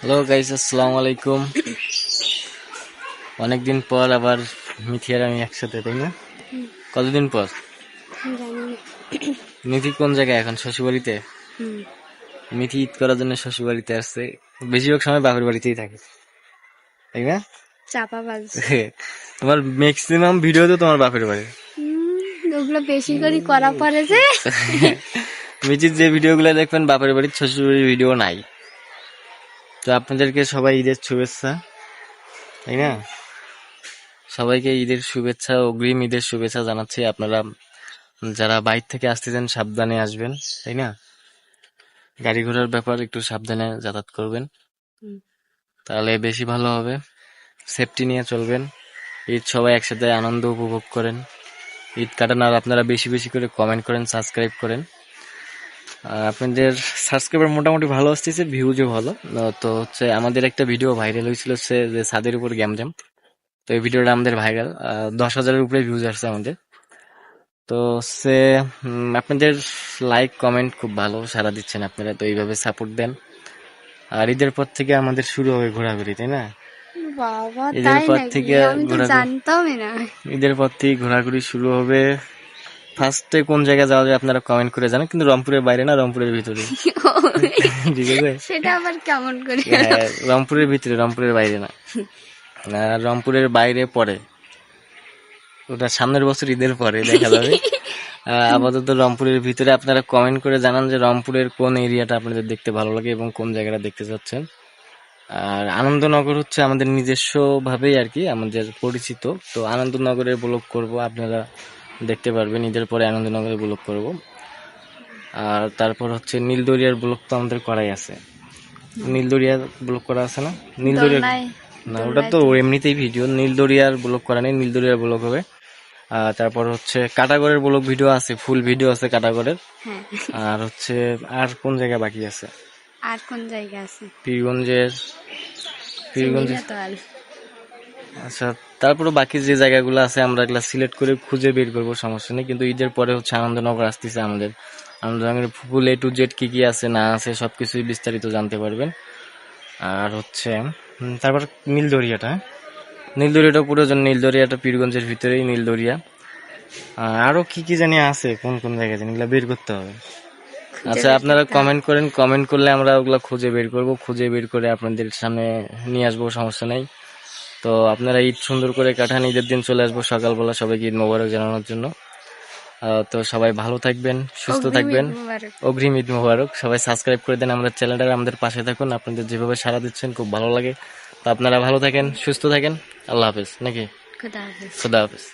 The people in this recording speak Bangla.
হ্যালো গাইস, আসসালামু আলাইকুম। অনেকদিন পর আবার মিথি আর আমি একসাথে, তাই না? কতদিন পর? মিথি কোন জায়গায় এখন? শ্বশুরবাড়িতে। মিথি ঈদ করার জন্য শ্বশুরবাড়িতে আসছে। বেশিরভাগ সময় বাপের বাড়িতেই থাকে, তাই না? চাপাবাজ। তোমার ম্যাক্সিমাম ভিডিও তো তোমার বাপের বাড়ি। ওগুলো বেশি করে করা পড়ে যে। মিথির যে ভিডিওগুলো দেখবেন বাপের বাড়ির, শ্বশুরবাড়ির ভিডিও নাই। তো আপনাদেরকে সবাই ঈদের শুভেচ্ছা, তাই না? সবাইকে ঈদের শুভেচ্ছা, অগ্রিম ঈদের শুভেচ্ছা জানাচ্ছি। আপনারা যারা বাইরে থেকে আসতেছেন সাবধানে আসবেন, তাই না? গাড়ি ঘোড়ার ব্যাপার একটু সাবধানে যাতায়াত করবেন, তাহলে বেশি ভালো হবে। সেফটি নিয়ে চলবেন। ঈদ সবাই একসাথে আনন্দ উপভোগ করেন, ঈদ কাটান। আর আপনারা বেশি বেশি করে কমেন্ট করেন, সাবস্ক্রাইব করেন। আপনাদের সাবস্ক্রাইবার মোটামুটি ভালো আসতেছে, ভিউজও ভালো। তো হচ্ছে আমাদের একটা ভিডিও ভাইরাল হয়েছিল, হচ্ছে যে ছাদের উপর গ্যাম জ্যাম। তো এই ভিডিওটা আমাদের ভাইরাল, 10,000-এর উপরে ভিউজ আসছে আমাদের। তো হচ্ছে আপনাদের লাইক কমেন্ট খুব ভালো সাড়া দিচ্ছেন আপনারা, তো এইভাবে সাপোর্ট দেন। আর ঈদের পর থেকে আমাদের শুরু হবে ঘোরাঘুরি, তাই না? বাবা, ঈদের তাই পর নাকি? থেকে আমি তো ঘোরাঘুরি জানতামই না। ঈদের পর থেকে ঘোরাঘুরি শুরু হবে। ফার্স্টে কোন জায়গায় যাওয়া যায় আপনারা কমেন্ট করে জানান, কিন্তু রংপুরের বাইরে না, রংপুরের ভিতরে। ঠিক আছে? সেটা আবার কেমন করে? হ্যাঁ, রংপুরের ভিতরে, রংপুরের বাইরে না। আর রংপুরের বাইরে পরে, ওটা সামনের বছর ঈদের পরে দেখা যাবে। আপাতত রংপুরের ভিতরে আপনারা কমেন্ট করে জানান যে রংপুরের কোন এরিয়াটা আপনাদের দেখতে ভালো লাগে এবং কোন জায়গাটা দেখতে চাচ্ছেন। আর আনন্দনগর হচ্ছে আমাদের নিজস্ব ভাবেই আর কি, আমাদের পরিচিত। তো আনন্দনগরের ব্লগ করব, আপনারা দেখতে পারবেন। ঈদের পরে আনন্দনগরের ব্লগ করব। আর তারপর হচ্ছে নীলদরিয়ার ব্লগ তো আমাদের করাই আছে। নীলদরিয়ার ব্লগ করা আছে না? নীলদরিয়ার না, ওটা তো এমনিতেই ভিডিও। নীলদরিয়ার ব্লগ করা নেই, নীলদরিয়ার ব্লগ হবে। তারপর হচ্ছে কাটাগড়ের ব্লগ ভিডিও আছে, ফুল ভিডিও আছে কাটাগড়ের। আর হচ্ছে আর কোন জায়গা বাকি আছে? আর কোন জায়গা আছে? পীরগঞ্জের। পীরগঞ্জের, তো আর আচ্ছা। তারপরে বাকি যে জায়গাগুলো আছে আমরা এগুলা সিলেক্ট করে খুঁজে বের করবো, সমস্যা নেই। কিন্তু ঈদের পরে হচ্ছে আনন্দনগর আসতেছে আমাদের। আনন্দনগরের ফুল A to Z কি কি আছে না আছে সবকিছুই বিস্তারিত জানতে পারবেন। আর হচ্ছে তারপর নীলদরিয়াটা, নীলদরিয়াটা পুরোজন, নীলদরিয়াটা পীরগঞ্জের ভিতরেই নীলদরিয়া। আরো কি কি জানি আছে, কোন কোন জায়গায় জানি, এগুলা বের করতে হবে। আচ্ছা, আপনারা কমেন্ট করেন, কমেন্ট করলে আমরা ওগুলা খুঁজে বের করব, খুঁজে বের করে আপনাদের সামনে নিয়ে আসবো, সমস্যা নাই। তো আপনারা ঈদ সুন্দর করে কাটান, ঈদের দিন চলে আসবো সকালবেলা সবাইকে ঈদ মোবারক জানানোর জন্য। তো সবাই ভালো থাকবেন, সুস্থ থাকবেন, অগ্রিম ঈদ মোবারক। সবাই সাবস্ক্রাইব করে দেন আমাদের চ্যানেলটা, আমাদের পাশে থাকুন। আপনাদের যেভাবে সাড়া দিচ্ছেন খুব ভালো লাগে। তো আপনারা ভালো থাকেন, সুস্থ থাকেন। আল্লাহ হাফেজ, নাকি? খুদা হাফেজ। খুদা হাফেজ।